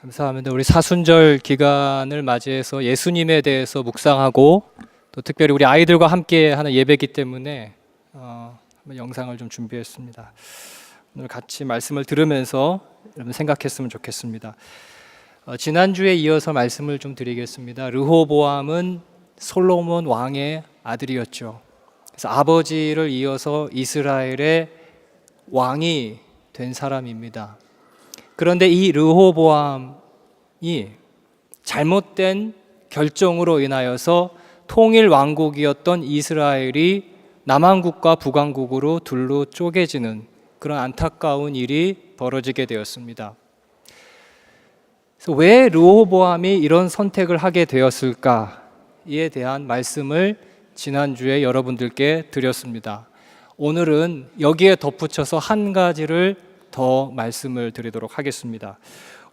감사합니다. 우리 사순절 기간을 맞이해서 예수님에 대해서 묵상하고 또 특별히 우리 아이들과 함께 하는 예배이기 때문에 한번 영상을 좀 준비했습니다. 오늘 같이 말씀을 들으면서 여러분 생각했으면 좋겠습니다. 지난주에 이어서 말씀을 좀 드리겠습니다. 르호보암은 솔로몬 왕의 아들이었죠. 그래서 아버지를 이어서 이스라엘의 왕이 된 사람입니다. 그런데 이 르호보암이 잘못된 결정으로 인하여서 통일 왕국이었던 이스라엘이 남왕국과 북왕국으로 둘로 쪼개지는 그런 안타까운 일이 벌어지게 되었습니다. 그래서 왜 르호보암이 이런 선택을 하게 되었을까에 대한 말씀을 지난주에 여러분들께 드렸습니다. 오늘은 여기에 덧붙여서 한 가지를 더 말씀을 드리도록 하겠습니다.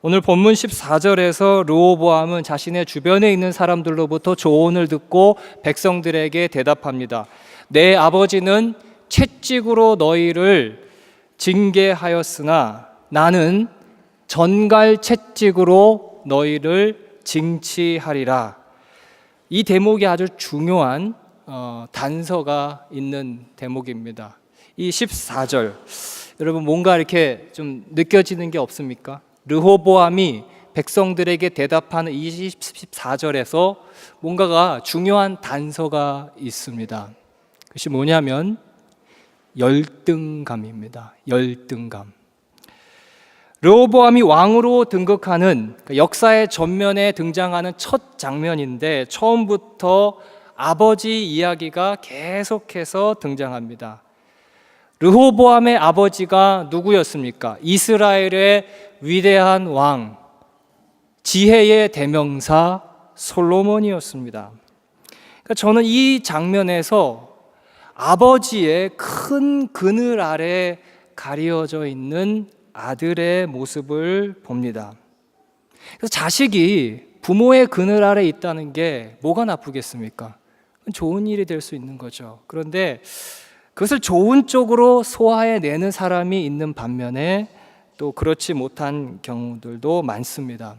오늘 본문 14절에서 르호보암은 자신의 주변에 있는 사람들로부터 조언을 듣고 백성들에게 대답합니다. 내 아버지는 채찍으로 너희를 징계하였으나 나는 전갈 채찍으로 너희를 징치하리라. 이 대목이 아주 중요한 단서가 있는 대목입니다. 이 14절 여러분 뭔가 이렇게 좀 느껴지는 게 없습니까? 르호보암이 백성들에게 대답하는 이 14절에서 뭔가가 중요한 단서가 있습니다. 그것이 뭐냐면 열등감입니다. 열등감. 르호보암이 왕으로 등극하는 역사의 전면에 등장하는 첫 장면인데 처음부터 아버지 이야기가 계속해서 등장합니다. 르호보암의 아버지가 누구였습니까? 이스라엘의 위대한 왕, 지혜의 대명사 솔로몬이었습니다. 그러니까 저는 이 장면에서 아버지의 큰 그늘 아래 가려져 있는 아들의 모습을 봅니다. 그래서 자식이 부모의 그늘 아래 있다는 게 뭐가 나쁘겠습니까? 좋은 일이 될 수 있는 거죠. 그런데 그것을 좋은 쪽으로 소화해내는 사람이 있는 반면에 또 그렇지 못한 경우들도 많습니다.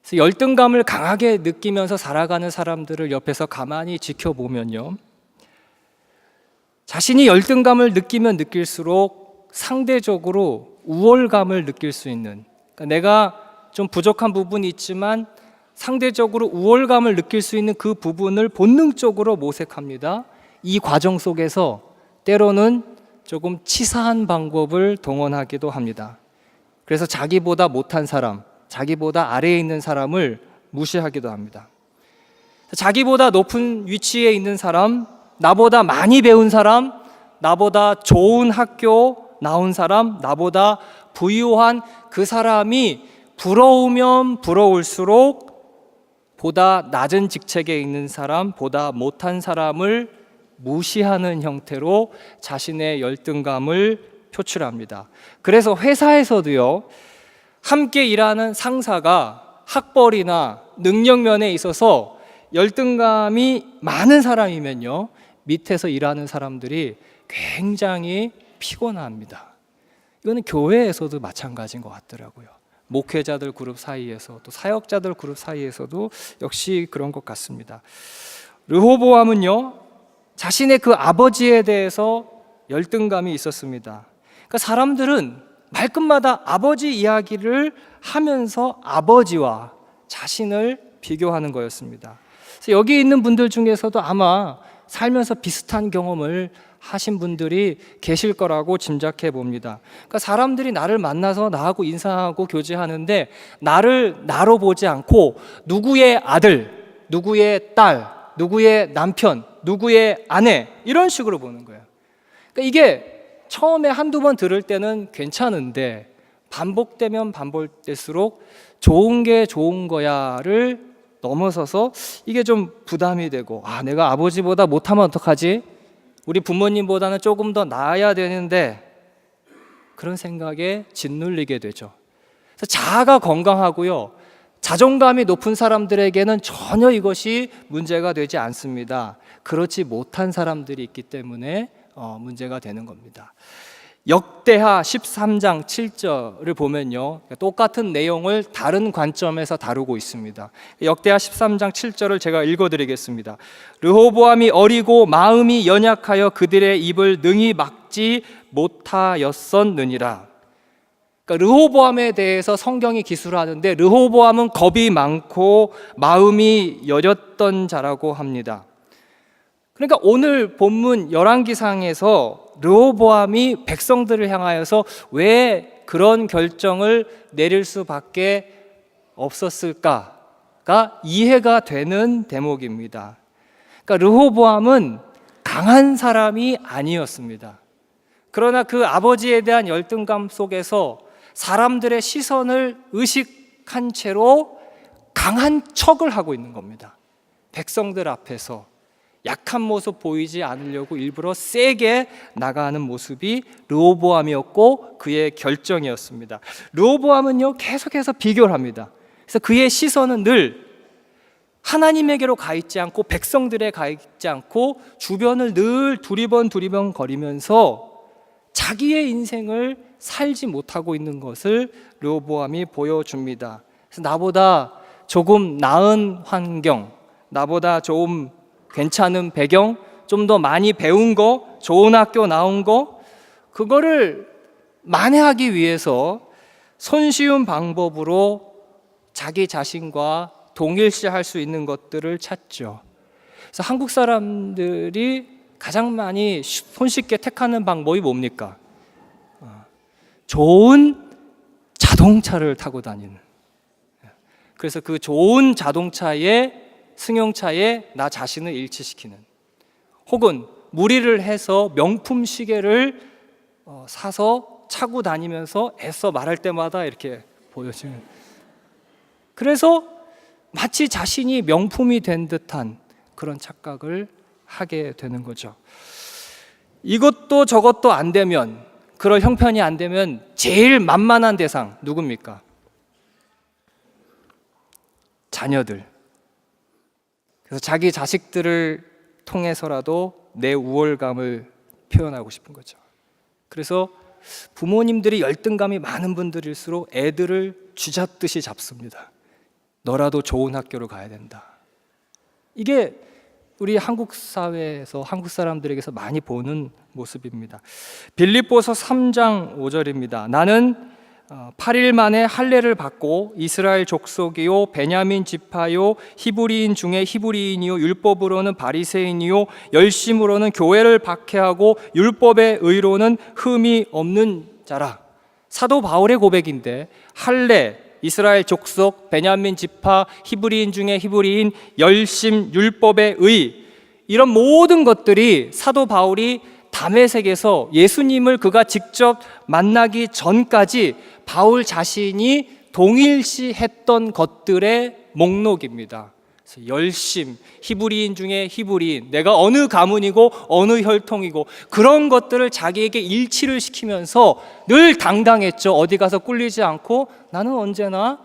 그래서 열등감을 강하게 느끼면서 살아가는 사람들을 옆에서 가만히 지켜보면요, 자신이 열등감을 느끼면 느낄수록 상대적으로 우월감을 느낄 수 있는, 그러니까 내가 좀 부족한 부분이 있지만 상대적으로 우월감을 느낄 수 있는 그 부분을 본능적으로 모색합니다. 이 과정 속에서 때로는 조금 치사한 방법을 동원하기도 합니다. 그래서 자기보다 못한 사람, 자기보다 아래에 있는 사람을 무시하기도 합니다. 자기보다 높은 위치에 있는 사람, 나보다 많이 배운 사람, 나보다 좋은 학교 나온 사람, 나보다 부유한 그 사람이 부러우면 부러울수록 보다 낮은 직책에 있는 사람, 보다 못한 사람을 무시하는 형태로 자신의 열등감을 표출합니다. 그래서 회사에서도요, 함께 일하는 상사가 학벌이나 능력면에 있어서 열등감이 많은 사람이면요, 밑에서 일하는 사람들이 굉장히 피곤합니다. 이거는 교회에서도 마찬가지인 것 같더라고요. 목회자들 그룹 사이에서 또 사역자들 그룹 사이에서도 역시 그런 것 같습니다. 르호보암은요, 자신의 그 아버지에 대해서 열등감이 있었습니다. 그러니까 사람들은 말끝마다 아버지 이야기를 하면서 아버지와 자신을 비교하는 거였습니다. 그래서 여기 있는 분들 중에서도 아마 살면서 비슷한 경험을 하신 분들이 계실 거라고 짐작해 봅니다. 그러니까 사람들이 나를 만나서 나하고 인사하고 교제하는데 나를 나로 보지 않고 누구의 아들, 누구의 딸, 누구의 남편, 누구의 아내 이런 식으로 보는 거예요. 그러니까 이게 처음에 한두 번 들을 때는 괜찮은데 반복되면 반복될수록 좋은 게 좋은 거야를 넘어서서 이게 좀 부담이 되고, 내가 아버지보다 못하면 어떡하지? 우리 부모님보다는 조금 더 나아야 되는데, 그런 생각에 짓눌리게 되죠. 그래서 자아가 건강하고요, 자존감이 높은 사람들에게는 전혀 이것이 문제가 되지 않습니다. 그렇지 못한 사람들이 있기 때문에 문제가 되는 겁니다. 역대하 13장 7절을 보면요, 똑같은 내용을 다른 관점에서 다루고 있습니다. 역대하 13장 7절을 제가 읽어드리겠습니다. 르호보암이 어리고 마음이 연약하여 그들의 입을 능히 막지 못하였었느니라. 그러니까 르호보암에 대해서 성경이 기술하는데, 르호보암은 겁이 많고 마음이 여렸던 자라고 합니다. 그러니까 오늘 본문 열왕기상에서 르호보암이 백성들을 향하여서 왜 그런 결정을 내릴 수밖에 없었을까가 이해가 되는 대목입니다. 그러니까 르호보암은 강한 사람이 아니었습니다. 그러나 그 아버지에 대한 열등감 속에서 사람들의 시선을 의식한 채로 강한 척을 하고 있는 겁니다. 백성들 앞에서 약한 모습 보이지 않으려고 일부러 세게 나가는 모습이 르호보암이었고 그의 결정이었습니다. 르호보암은요, 계속해서 비교를 합니다. 그래서 그의 시선은 늘 하나님에게로 가 있지 않고 백성들에 가 있지 않고 주변을 늘 두리번 거리면서 자기의 인생을 살지 못하고 있는 것을 르호보암이 보여줍니다. 그래서 나보다 조금 나은 환경, 나보다 좀 괜찮은 배경, 좀 더 많이 배운 거, 좋은 학교 나온 거, 그거를 만회하기 위해서 손쉬운 방법으로 자기 자신과 동일시할 수 있는 것들을 찾죠. 그래서 한국 사람들이 가장 많이 손쉽게 택하는 방법이 뭡니까? 좋은 자동차를 타고 다니는. 그래서 그 좋은 자동차에, 승용차에 나 자신을 일치시키는, 혹은 무리를 해서 명품 시계를 사서 차고 다니면서 애써 말할 때마다 이렇게 보여지는, 그래서 마치 자신이 명품이 된 듯한 그런 착각을 하게 되는 거죠. 이것도 저것도 안 되면, 그럴 형편이 안 되면 제일 만만한 대상 누굽니까? 자녀들. 그래서 자기 자식들을 통해서라도 내 우월감을 표현하고 싶은 거죠. 그래서 부모님들이 열등감이 많은 분들일수록 애들을 쥐잡듯이 잡습니다. 너라도 좋은 학교를 가야 된다. 이게 우리 한국 사회에서, 한국 사람들에게서 많이 보는 모습입니다. 빌립보서 3장 5절입니다. 나는 8일 만에 할례를 받고 이스라엘 족속이요 베냐민 지파요 히브리인 중에 히브리인이요 율법으로는 바리새인이요 열심으로는 교회를 박해하고 율법의 의로는 흠이 없는 자라. 사도 바울의 고백인데, 할례, 이스라엘 족속, 베냐민 지파, 히브리인 중에 히브리인, 열심, 율법의 의, 이런 모든 것들이 사도 바울이 다메섹에서 예수님을 그가 직접 만나기 전까지 바울 자신이 동일시했던 것들의 목록입니다. 그래서 열심, 히브리인 중에 히브리인, 내가 어느 가문이고 어느 혈통이고, 그런 것들을 자기에게 일치를 시키면서 늘 당당했죠. 어디 가서 꿀리지 않고 나는 언제나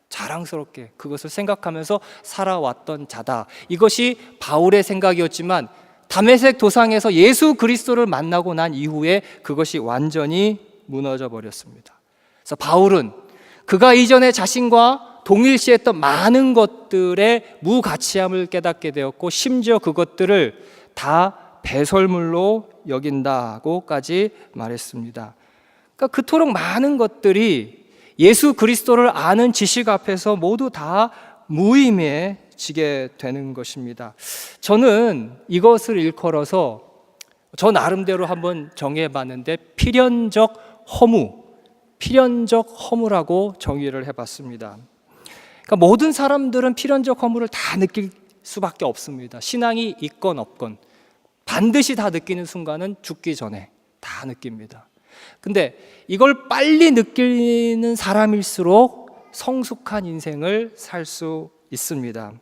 자랑스럽게 그것을 생각하면서 살아왔던 자다. 이것이 바울의 생각이었지만 다메섹 도상에서 예수 그리스도를 만나고 난 이후에 그것이 완전히 무너져 버렸습니다. 그래서 바울은 그가 이전에 자신과 동일시했던 많은 것들의 무가치함을 깨닫게 되었고, 심지어 그것들을 다 배설물로 여긴다고까지 말했습니다. 그러니까 그토록 많은 것들이 예수 그리스도를 아는 지식 앞에서 모두 다 무의미해지게 되는 것입니다. 저는 이것을 일컬어서 저 나름대로 한번 정해봤는데, 필연적 허무라고 정의를 해봤습니다. 그러니까 모든 사람들은 필연적 허무를 다 느낄 수밖에 없습니다. 신앙이 있건 없건 반드시 다 느끼는 순간은 죽기 전에 다 느낍니다. 근데 이걸 빨리 느끼는 사람일수록 성숙한 인생을 살 수 있습니다.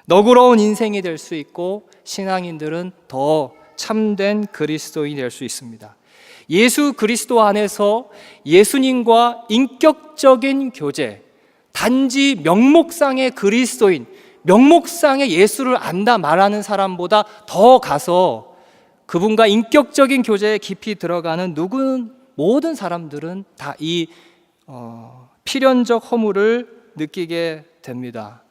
너그러운 인생이 될 수 있고, 신앙인들은 더 참된 그리스도인이 될 수 있습니다. 예수 그리스도 안에서 예수님과 인격적인 교제, 단지 명목상의 그리스도인, 명목상의 예수를 안다 말하는 사람보다 더 가서 그분과 인격적인 교제에 깊이 들어가는 모든 사람들은 다 이 필연적 허물을 느끼게 됩니다.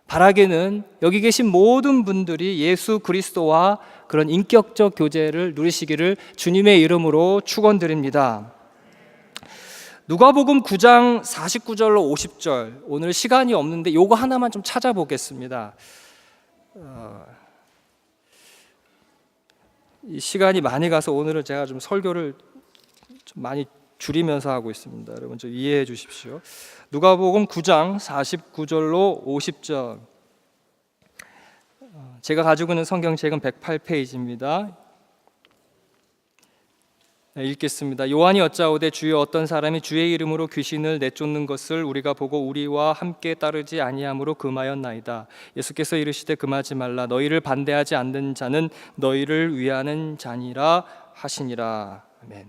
바라기는 여기 계신 모든 분들이 예수 그리스도와 그런 인격적 교제를 누리시기를 주님의 이름으로 축원드립니다. 누가복음 9장 49절로 50절, 오늘 시간이 없는데 요거 하나만 좀 찾아보겠습니다. 이 시간이 많이 가서 오늘은 제가 좀 설교를 좀 많이 줄이면서 하고 있습니다. 여러분 좀 이해해 주십시오. 누가복음 9장 49절로 50절, 제가 가지고 있는 성경책은 108페이지입니다. 읽겠습니다. 요한이 여짜오되 주여 어떤 사람이 주의 이름으로 귀신을 내쫓는 것을 우리가 보고 우리와 함께 따르지 아니함으로 금하였나이다. 예수께서 이르시되 금하지 말라. 너희를 반대하지 않는 자는 너희를 위하는 자니라 하시니라. 아멘.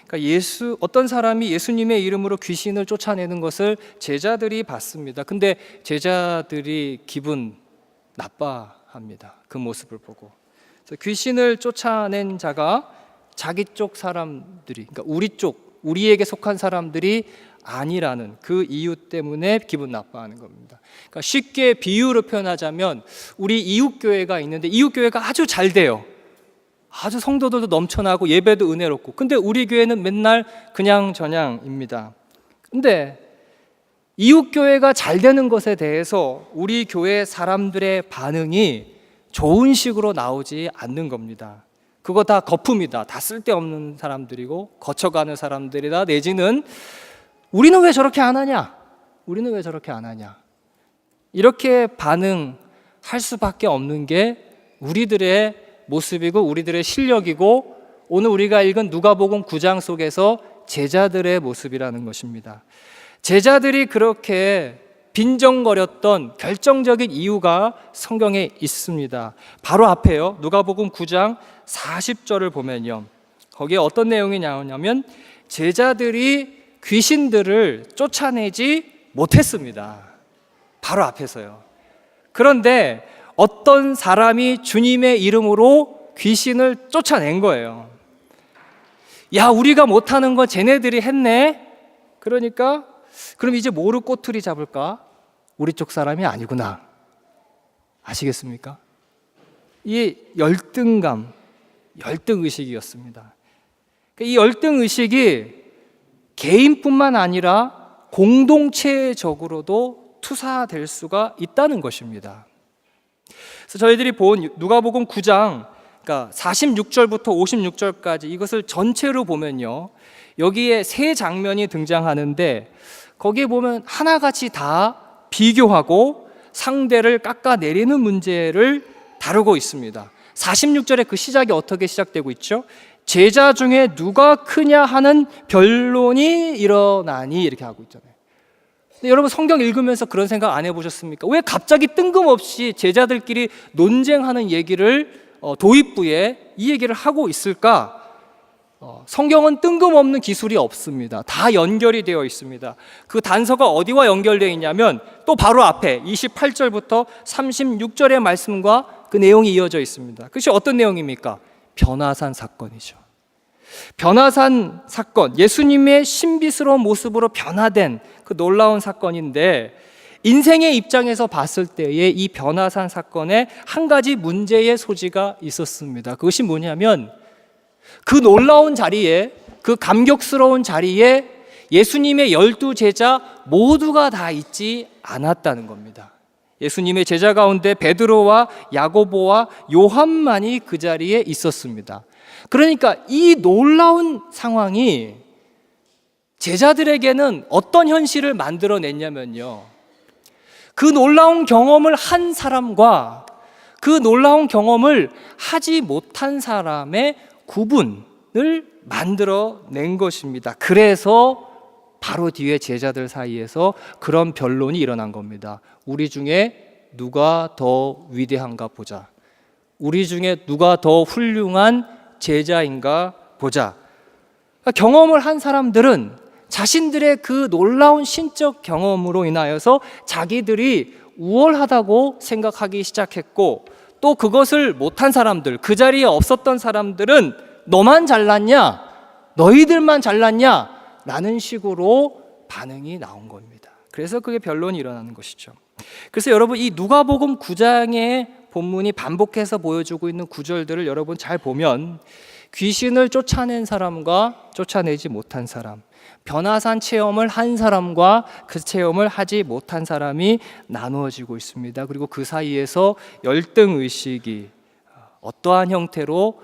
그러니까 어떤 사람이 예수님의 이름으로 귀신을 쫓아내는 것을 제자들이 봤습니다. 근데 제자들이 기분 나빠합니다. 그 모습을 보고. 그래서 귀신을 쫓아낸 자가 자기 쪽 사람들이, 그러니까 우리에게 속한 사람들이 아니라는 그 이유 때문에 기분 나빠하는 겁니다. 그러니까 쉽게 비유로 표현하자면 우리 이웃교회가 있는데 이웃교회가 아주 잘 돼요. 아주 성도들도 넘쳐나고 예배도 은혜롭고, 근데 우리 교회는 맨날 그냥 저냥입니다. 근데 이웃교회가 잘 되는 것에 대해서 우리 교회 사람들의 반응이 좋은 식으로 나오지 않는 겁니다. 그거 다 거품이다. 다 쓸데없는 사람들이고 거쳐가는 사람들이다. 내지는 우리는 왜 저렇게 안 하냐? 우리는 왜 저렇게 안 하냐? 이렇게 반응할 수밖에 없는 게 우리들의 모습이고 우리들의 실력이고 오늘 우리가 읽은 누가복음 9장 속에서 제자들의 모습이라는 것입니다. 제자들이 그렇게 빈정거렸던 결정적인 이유가 성경에 있습니다. 바로 앞에요. 누가복음 9장 40절을 보면요, 거기에 어떤 내용이 나오냐면 제자들이 귀신들을 쫓아내지 못했습니다. 바로 앞에서요. 그런데 어떤 사람이 주님의 이름으로 귀신을 쫓아낸 거예요. 야, 우리가 못하는 거 쟤네들이 했네. 그러니까 그럼 이제 뭐로 꼬투리 잡을까? 우리 쪽 사람이 아니구나. 아시겠습니까? 이 열등감, 열등의식이었습니다. 이 열등의식이 개인뿐만 아니라 공동체적으로도 투사될 수가 있다는 것입니다. 그래서 저희들이 본 누가복음 9장, 그러니까 46절부터 56절까지 이것을 전체로 보면요, 여기에 세 장면이 등장하는데 거기에 보면 하나같이 다 비교하고 상대를 깎아내리는 문제를 다루고 있습니다. 46절에 그 시작이 어떻게 시작되고 있죠? 제자 중에 누가 크냐 하는 변론이 일어나니, 이렇게 하고 있잖아요. 근데 여러분 성경 읽으면서 그런 생각 안 해보셨습니까? 왜 갑자기 뜬금없이 제자들끼리 논쟁하는 얘기를 도입부에 이 얘기를 하고 있을까? 성경은 뜬금없는 기술이 없습니다. 다 연결이 되어 있습니다. 그 단서가 어디와 연결되어 있냐면 또 바로 앞에 28절부터 36절의 말씀과 그 내용이 이어져 있습니다. 그것이 어떤 내용입니까? 변화산 사건이죠. 변화산 사건, 예수님의 신비스러운 모습으로 변화된 그 놀라운 사건인데, 인생의 입장에서 봤을 때의 이 변화산 사건에 한 가지 문제의 소지가 있었습니다. 그것이 뭐냐면 그 놀라운 자리에, 그 감격스러운 자리에 예수님의 12제자 모두가 다 있지 않았다는 겁니다. 예수님의 제자 가운데 베드로와 야고보와 요한만이 그 자리에 있었습니다. 그러니까 이 놀라운 상황이 제자들에게는 어떤 현실을 만들어냈냐면요, 그 놀라운 경험을 한 사람과 그 놀라운 경험을 하지 못한 사람의 구분을 만들어낸 것입니다. 그래서 바로 뒤에 제자들 사이에서 그런 변론이 일어난 겁니다. 우리 중에 누가 더 위대한가 보자. 우리 중에 누가 더 훌륭한 제자인가 보자. 그러니까 경험을 한 사람들은 자신들의 그 놀라운 신적 경험으로 인하여서 자기들이 우월하다고 생각하기 시작했고, 또 또 그것을 못한 사람들, 그 자리에 없었던 사람들은 너만 잘났냐? 너희들만 잘났냐? 라는 식으로 반응이 나온 겁니다. 그래서 그게 변론이 일어나는 것이죠. 그래서 여러분, 이 누가복음 9장의 본문이 반복해서 보여주고 있는 구절들을 여러분 잘 보면 귀신을 쫓아낸 사람과 쫓아내지 못한 사람, 변화산 체험을 한 사람과 그 체험을 하지 못한 사람이 나누어지고 있습니다. 그리고 그 사이에서 열등의식이 어떠한 형태로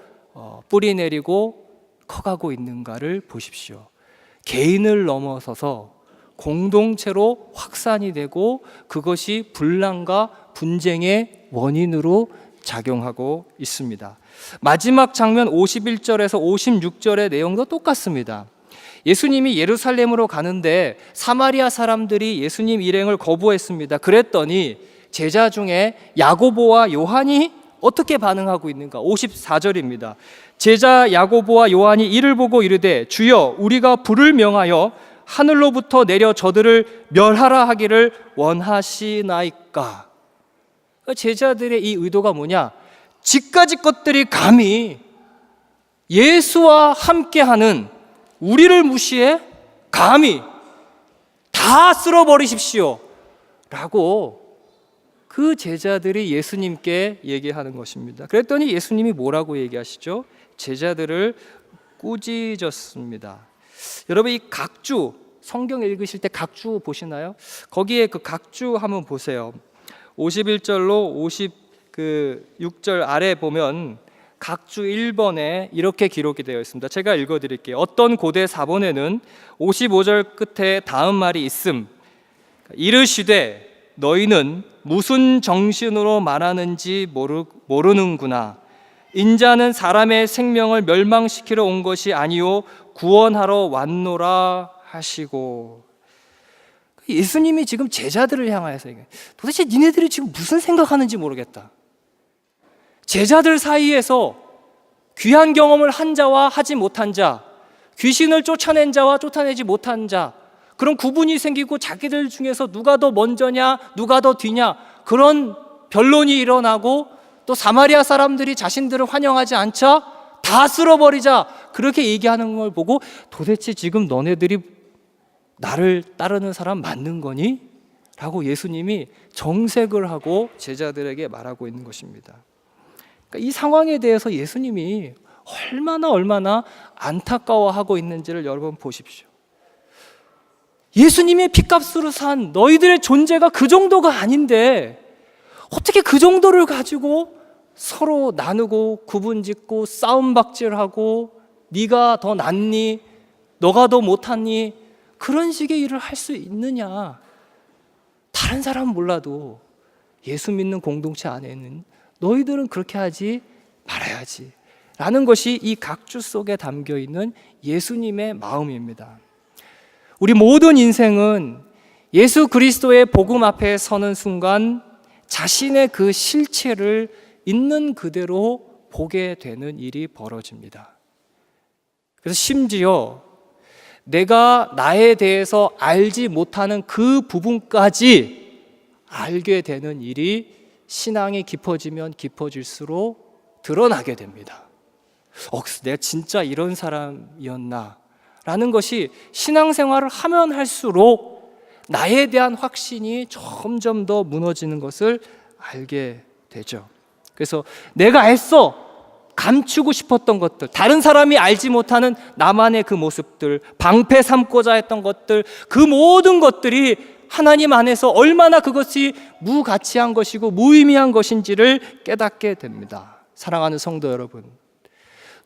뿌리 내리고 커가고 있는가를 보십시오. 개인을 넘어서서 공동체로 확산이 되고 그것이 분란과 분쟁의 원인으로 작용하고 있습니다. 마지막 장면 51절에서 56절의 내용도 똑같습니다. 예수님이 예루살렘으로 가는데 사마리아 사람들이 예수님 일행을 거부했습니다. 그랬더니 제자 중에 야고보와 요한이 어떻게 반응하고 있는가? 54절입니다. 제자 야고보와 요한이 이를 보고 이르되 주여 우리가 불을 명하여 하늘로부터 내려 저들을 멸하라 하기를 원하시나이까? 제자들의 이 의도가 뭐냐? 지까지 것들이 감히 예수와 함께하는 우리를 무시해? 감히 다 쓸어버리십시오 라고 그 제자들이 예수님께 얘기하는 것입니다. 그랬더니 예수님이 뭐라고 얘기하시죠? 제자들을 꾸짖었습니다. 여러분, 이 각주, 성경 읽으실 때 각주 보시나요? 거기에 그 각주 한번 보세요. 51절로 56절 아래 보면 각주 1번에 이렇게 기록이 되어 있습니다. 제가 읽어드릴게요. 어떤 고대 사본에는 55절 끝에 다음 말이 있음. 이르시되 너희는 무슨 정신으로 말하는지 모르는구나. 인자는 사람의 생명을 멸망시키러 온 것이 아니요 구원하러 왔노라 하시고. 예수님이 지금 제자들을 향하여서 도대체 니네들이 지금 무슨 생각하는지 모르겠다. 제자들 사이에서 귀한 경험을 한 자와 하지 못한 자, 귀신을 쫓아낸 자와 쫓아내지 못한 자, 그런 구분이 생기고 자기들 중에서 누가 더 먼저냐, 누가 더 뒤냐, 그런 변론이 일어나고 또 사마리아 사람들이 자신들을 환영하지 않자 다 쓸어버리자, 그렇게 얘기하는 걸 보고 도대체 지금 너네들이 나를 따르는 사람 맞는 거니? 라고 예수님이 정색을 하고 제자들에게 말하고 있는 것입니다. 그러니까 이 상황에 대해서 예수님이 얼마나 안타까워하고 있는지를 여러분 보십시오. 예수님의 핏값으로 산 너희들의 존재가 그 정도가 아닌데 어떻게 그 정도를 가지고 서로 나누고 구분짓고 싸움박질하고 네가 더 낫니? 너가 더 못하니? 그런 식의 일을 할 수 있느냐? 다른 사람은 몰라도 예수 믿는 공동체 안에는 너희들은 그렇게 하지 말아야지 라는 것이 이 각주 속에 담겨 있는 예수님의 마음입니다. 우리 모든 인생은 예수 그리스도의 복음 앞에 서는 순간 자신의 그 실체를 있는 그대로 보게 되는 일이 벌어집니다. 그래서 심지어 내가 나에 대해서 알지 못하는 그 부분까지 알게 되는 일이 신앙이 깊어지면 깊어질수록 드러나게 됩니다. 내가 진짜 이런 사람이었나? 라는 것이 신앙생활을 하면 할수록 나에 대한 확신이 점점 더 무너지는 것을 알게 되죠. 그래서 내가 애써 감추고 싶었던 것들, 다른 사람이 알지 못하는 나만의 그 모습들, 방패 삼고자 했던 것들, 그 모든 것들이 하나님 안에서 얼마나 그것이 무가치한 것이고 무의미한 것인지를 깨닫게 됩니다. 사랑하는 성도 여러분,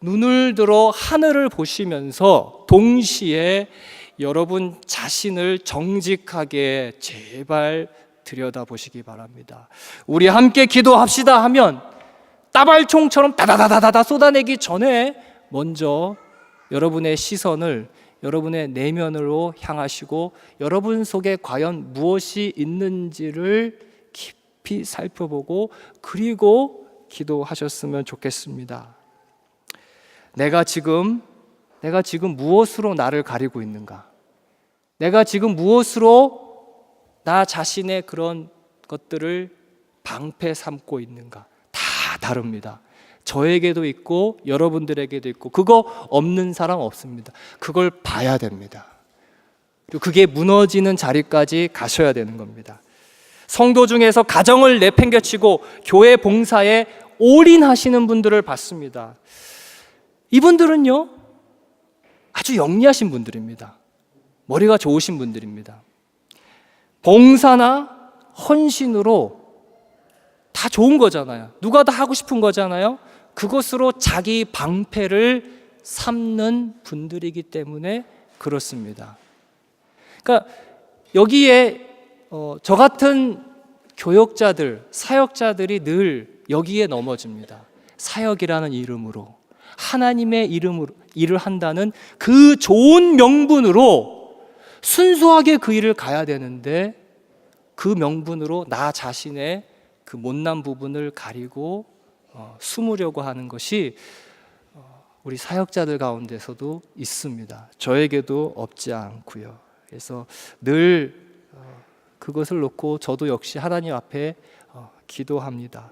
눈을 들어 하늘을 보시면서 동시에 여러분 자신을 정직하게 제발 들여다보시기 바랍니다. 우리 함께 기도합시다 하면 따발총처럼 다다다다다 쏟아내기 전에 먼저 여러분의 시선을 여러분의 내면으로 향하시고 여러분 속에 과연 무엇이 있는지를 깊이 살펴보고 그리고 기도하셨으면 좋겠습니다. 내가 지금 무엇으로 나를 가리고 있는가? 내가 지금 무엇으로 나 자신의 그런 것들을 방패 삼고 있는가? 다 다릅니다. 저에게도 있고 여러분들에게도 있고 그거 없는 사람 없습니다. 그걸 봐야 됩니다. 그리고 그게 무너지는 자리까지 가셔야 되는 겁니다. 성도 중에서 가정을 내팽개치고 교회 봉사에 올인하시는 분들을 봤습니다. 이분들은요, 아주 영리하신 분들입니다. 머리가 좋으신 분들입니다. 봉사나 헌신으로 다 좋은 거잖아요. 누가 다 하고 싶은 거잖아요. 그것으로 자기 방패를 삼는 분들이기 때문에 그렇습니다. 그러니까 여기에 저 같은 교역자들, 사역자들이 늘 여기에 넘어집니다. 사역이라는 이름으로, 하나님의 이름으로 일을 한다는 그 좋은 명분으로 순수하게 그 일을 가야 되는데, 그 명분으로 나 자신의 그 못난 부분을 가리고 숨으려고 하는 것이 우리 사역자들 가운데서도 있습니다. 저에게도 없지 않고요. 그래서 늘 그것을 놓고 저도 역시 하나님 앞에 기도합니다.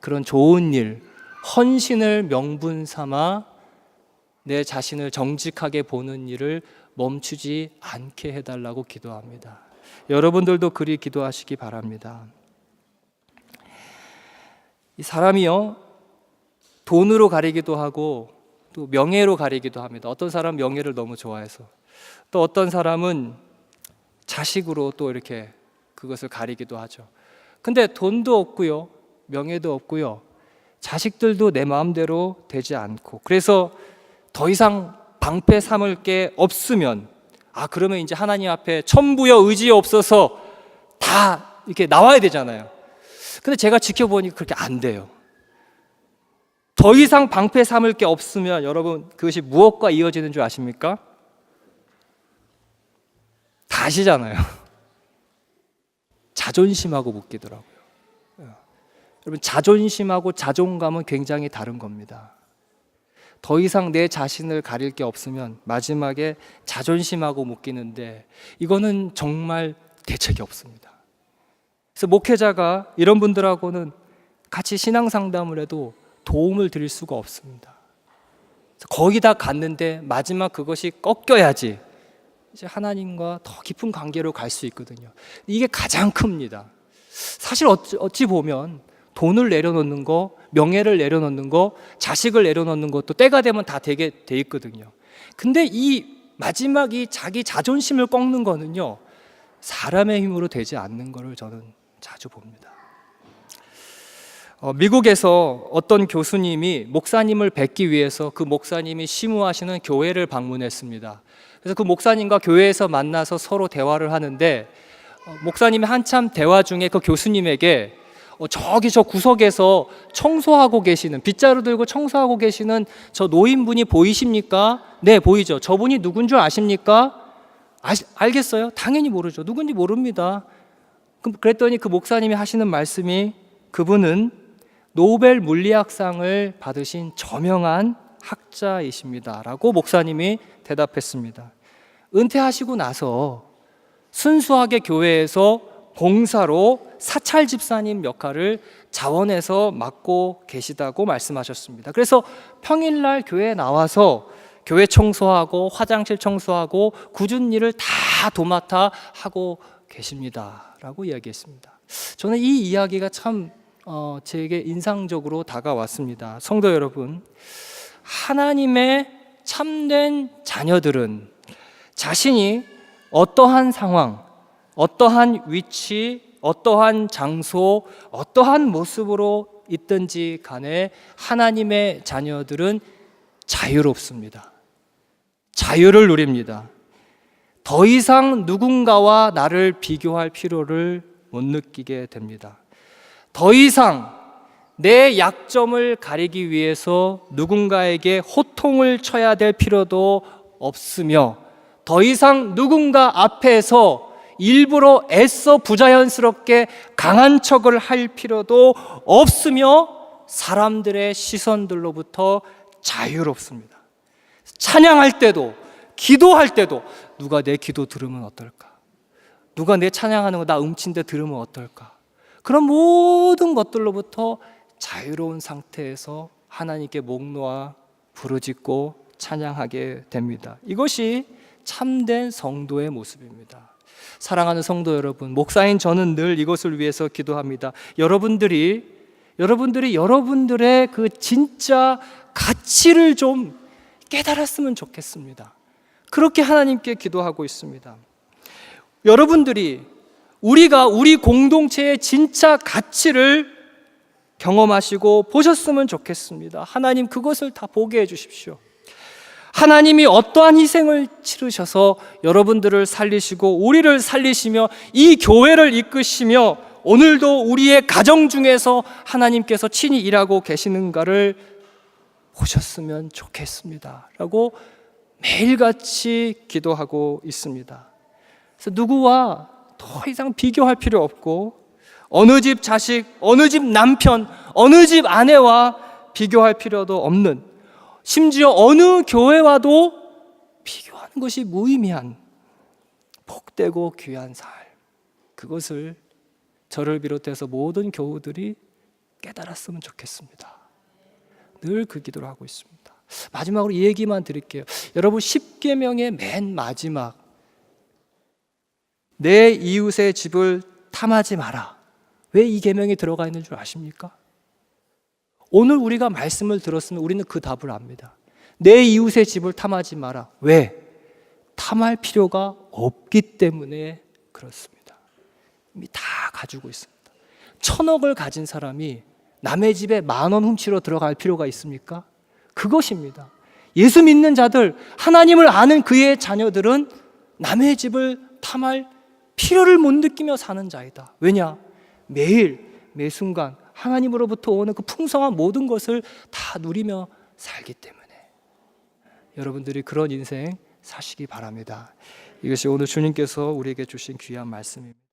그런 좋은 일, 헌신을 명분 삼아 내 자신을 정직하게 보는 일을 멈추지 않게 해달라고 기도합니다. 여러분들도 그리 기도하시기 바랍니다. 이 사람이요, 돈으로 가리기도 하고 또 명예로 가리기도 합니다. 어떤 사람은 명예를 너무 좋아해서, 또 어떤 사람은 자식으로 또 이렇게 그것을 가리기도 하죠. 근데 돈도 없고요, 명예도 없고요, 자식들도 내 마음대로 되지 않고, 그래서 더 이상 방패 삼을 게 없으면, 그러면 이제 하나님 앞에 천부여 의지 없어서 다 이렇게 나와야 되잖아요. 근데 제가 지켜보니까 그렇게 안 돼요. 더 이상 방패 삼을 게 없으면 여러분, 그것이 무엇과 이어지는 줄 아십니까? 다 아시잖아요. 자존심하고 묶이더라고요. 여러분, 자존심하고 자존감은 굉장히 다른 겁니다. 더 이상 내 자신을 가릴 게 없으면 마지막에 자존심하고 묶이는데, 이거는 정말 대책이 없습니다. 그래서 목회자가 이런 분들하고는 같이 신앙 상담을 해도 도움을 드릴 수가 없습니다. 거기다 갔는데 마지막 그것이 꺾여야지 이제 하나님과 더 깊은 관계로 갈 수 있거든요. 이게 가장 큽니다. 사실 어찌 보면 돈을 내려놓는 거, 명예를 내려놓는 거, 자식을 내려놓는 것도 때가 되면 다 되게 돼 있거든요. 근데 이 마지막 이 자기 자존심을 꺾는 거는요, 사람의 힘으로 되지 않는 거를 저는 자주 봅니다. 미국에서 어떤 교수님이 목사님을 뵙기 위해서 그 목사님이 심우하시는 교회를 방문했습니다. 그래서 그 목사님과 교회에서 만나서 서로 대화를 하는데, 목사님이 한참 대화 중에 그 교수님에게 저기 저 구석에서 청소하고 계시는, 빗자루 들고 청소하고 계시는 저 노인분이 보이십니까? 네, 보이죠. 저분이 누군 줄 아십니까? 알겠어요? 당연히 모르죠. 누군지 모릅니다. 그랬더니 그 목사님이 하시는 말씀이, 그분은 노벨 물리학상을 받으신 저명한 학자이십니다 라고 목사님이 대답했습니다. 은퇴하시고 나서 순수하게 교회에서 봉사로 사찰 집사님 역할을 자원해서 맡고 계시다고 말씀하셨습니다. 그래서 평일날 교회에 나와서 교회 청소하고 화장실 청소하고 굳은 일을 다 도맡아 하고 계십니다 라고 이야기했습니다. 저는 이 이야기가 참 제게 인상적으로 다가왔습니다. 성도 여러분, 하나님의 참된 자녀들은 자신이 어떠한 상황, 어떠한 위치, 어떠한 장소, 어떠한 모습으로 있든지 간에 하나님의 자녀들은 자유롭습니다. 자유를 누립니다. 더 이상 누군가와 나를 비교할 필요를 못 느끼게 됩니다. 더 이상 내 약점을 가리기 위해서 누군가에게 호통을 쳐야 될 필요도 없으며, 더 이상 누군가 앞에서 일부러 애써 부자연스럽게 강한 척을 할 필요도 없으며, 사람들의 시선들로부터 자유롭습니다. 찬양할 때도, 기도할 때도 누가 내 기도 들으면 어떨까? 누가 내 찬양하는 거 나 음친데 들으면 어떨까? 그런 모든 것들로부터 자유로운 상태에서 하나님께 목 놓아 부르짖고 찬양하게 됩니다. 이것이 참된 성도의 모습입니다. 사랑하는 성도 여러분, 목사인 저는 늘 이것을 위해서 기도합니다. 여러분들이 여러분들의 그 진짜 가치를 좀 깨달았으면 좋겠습니다. 그렇게 하나님께 기도하고 있습니다. 여러분들이 우리가 우리 공동체의 진짜 가치를 경험하시고 보셨으면 좋겠습니다. 하나님 그것을 다 보게 해주십시오. 하나님이 어떠한 희생을 치르셔서 여러분들을 살리시고 우리를 살리시며 이 교회를 이끄시며 오늘도 우리의 가정 중에서 하나님께서 친히 일하고 계시는가를 보셨으면 좋겠습니다 라고 매일같이 기도하고 있습니다. 그래서 누구와 더 이상 비교할 필요 없고 어느 집 자식, 어느 집 남편, 어느 집 아내와 비교할 필요도 없는, 심지어 어느 교회와도 비교하는 것이 무의미한 복되고 귀한 삶, 그것을 저를 비롯해서 모든 교우들이 깨달았으면 좋겠습니다. 늘 그 기도를 하고 있습니다. 마지막으로 이 얘기만 드릴게요. 여러분, 10계명의 맨 마지막, 내 이웃의 집을 탐하지 마라, 왜 이 계명이 들어가 있는 줄 아십니까? 오늘 우리가 말씀을 들었으면 우리는 그 답을 압니다. 내 이웃의 집을 탐하지 마라. 왜? 탐할 필요가 없기 때문에 그렇습니다. 이미 다 가지고 있습니다. 1,000억을 가진 사람이 남의 집에 10,000원 훔치러 들어갈 필요가 있습니까? 그것입니다. 예수 믿는 자들, 하나님을 아는 그의 자녀들은 남의 집을 탐할 필요를 못 느끼며 사는 자이다. 왜냐? 매일 매 순간 하나님으로부터 오는 그 풍성한 모든 것을 다 누리며 살기 때문에 여러분들이 그런 인생 사시기 바랍니다. 이것이 오늘 주님께서 우리에게 주신 귀한 말씀입니다.